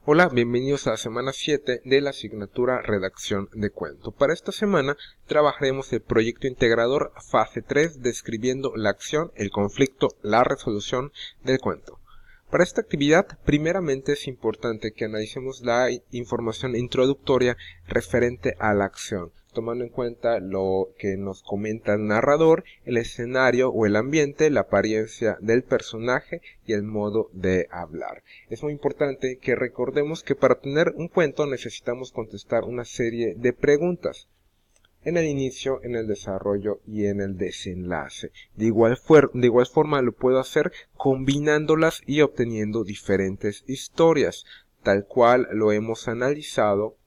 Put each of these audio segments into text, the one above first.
Hola, bienvenidos a la semana 7 de la asignatura Redacción de Cuento. Para esta semana trabajaremos el proyecto integrador fase 3 describiendo la acción, el conflicto, la resolución del cuento. Para esta actividad, primeramente es importante que analicemos la información introductoria referente a la acción, tomando en cuenta lo que nos comenta el narrador, el escenario o el ambiente, la apariencia del personaje y el modo de hablar. Es muy importante que recordemos que para tener un cuento necesitamos contestar una serie de preguntas en el inicio, en el desarrollo y en el desenlace. De igual forma lo puedo hacer combinándolas y obteniendo diferentes historias, tal cual lo hemos analizado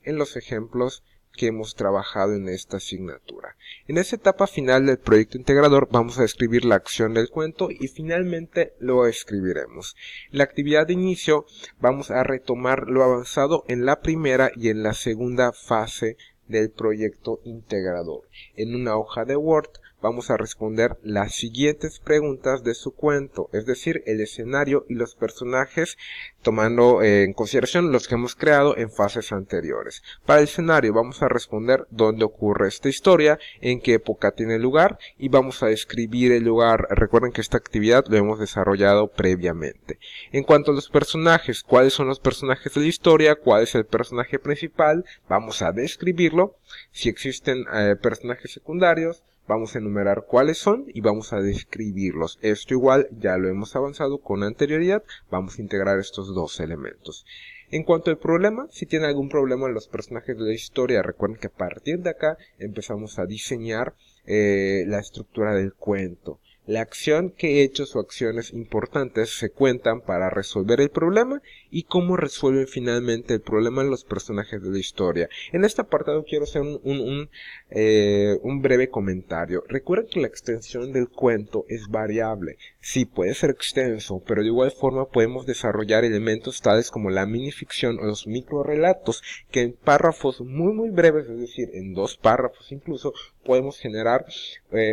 en los ejemplos que hemos trabajado en esta asignatura. En esta etapa final del proyecto integrador vamos a describir la acción del cuento y finalmente lo escribiremos. En la actividad de inicio vamos a retomar lo avanzado en la primera y en la segunda fase del proyecto integrador. En una hoja de Word vamos a responder las siguientes preguntas de su cuento, es decir, el escenario y los personajes, tomando en consideración los que hemos creado en fases anteriores. Para el escenario vamos a responder dónde ocurre esta historia, en qué época tiene lugar y vamos a describir el lugar. Recuerden que esta actividad lo hemos desarrollado previamente. En cuanto a los personajes, cuáles son los personajes de la historia, cuál es el personaje principal, vamos a describirlo. Si existen personajes secundarios, vamos a enumerar cuáles son y vamos a describirlos. Esto igual ya lo hemos avanzado con anterioridad, vamos a integrar estos dos elementos. En cuanto al problema, si tiene algún problema en los personajes de la historia, recuerden que a partir de acá empezamos a diseñar la estructura del cuento. La acción, qué hechos o acciones importantes se cuentan para resolver el problema y cómo resuelven finalmente el problema los personajes de la historia. En este apartado quiero hacer un breve comentario. Recuerden que la extensión del cuento es variable. Sí, puede ser extenso, pero de igual forma podemos desarrollar elementos tales como la minificción o los microrelatos, que en párrafos muy breves, es decir, en 2 párrafos incluso, podemos generar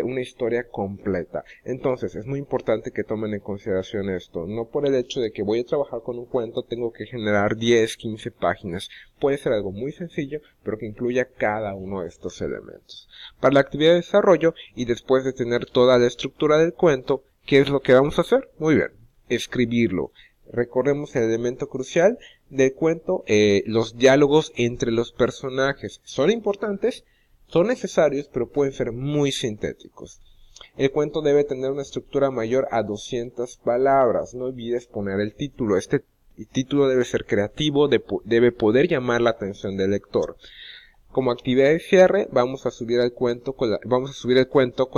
una historia completa. Entonces, es muy importante que tomen en consideración esto. No por el hecho de que voy a trabajar con un cuento tengo que generar 10, 15 páginas. Puede ser algo muy sencillo, pero que incluya cada uno de estos elementos. Para la actividad de desarrollo, y después de tener toda la estructura del cuento, ¿qué es lo que vamos a hacer? Muy bien, escribirlo. Recordemos el elemento crucial del cuento, los diálogos entre los personajes. Son importantes, son necesarios, pero pueden ser muy sintéticos. El cuento debe tener una estructura mayor a 200 palabras. No olvides poner el título. Este título debe ser creativo, debe poder llamar la atención del lector. Como actividad de cierre, vamos a subir el cuento con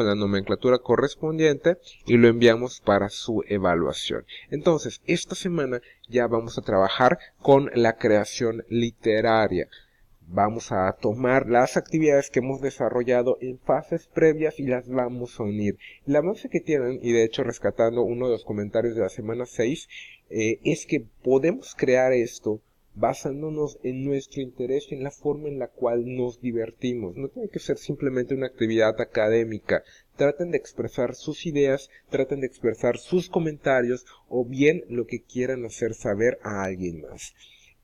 la nomenclatura correspondiente y lo enviamos para su evaluación. Entonces, esta semana ya vamos a trabajar con la creación literaria. Vamos a tomar las actividades que hemos desarrollado en fases previas y las vamos a unir. La base que tienen, y de hecho rescatando uno de los comentarios de la semana 6, es que podemos crear esto basándonos en nuestro interés y en la forma en la cual nos divertimos. No tiene que ser simplemente una actividad académica. Traten de expresar sus ideas, traten de expresar sus comentarios o bien lo que quieran hacer saber a alguien más.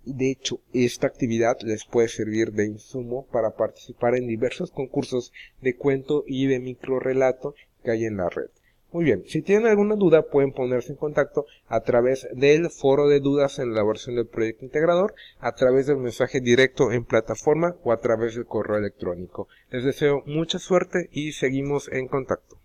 De hecho, esta actividad les puede servir de insumo para participar en diversos concursos de cuento y de microrelato que hay en la red. Muy bien, si tienen alguna duda pueden ponerse en contacto a través del foro de dudas en la versión del proyecto integrador, a través del mensaje directo en plataforma o a través del correo electrónico. Les deseo mucha suerte y seguimos en contacto.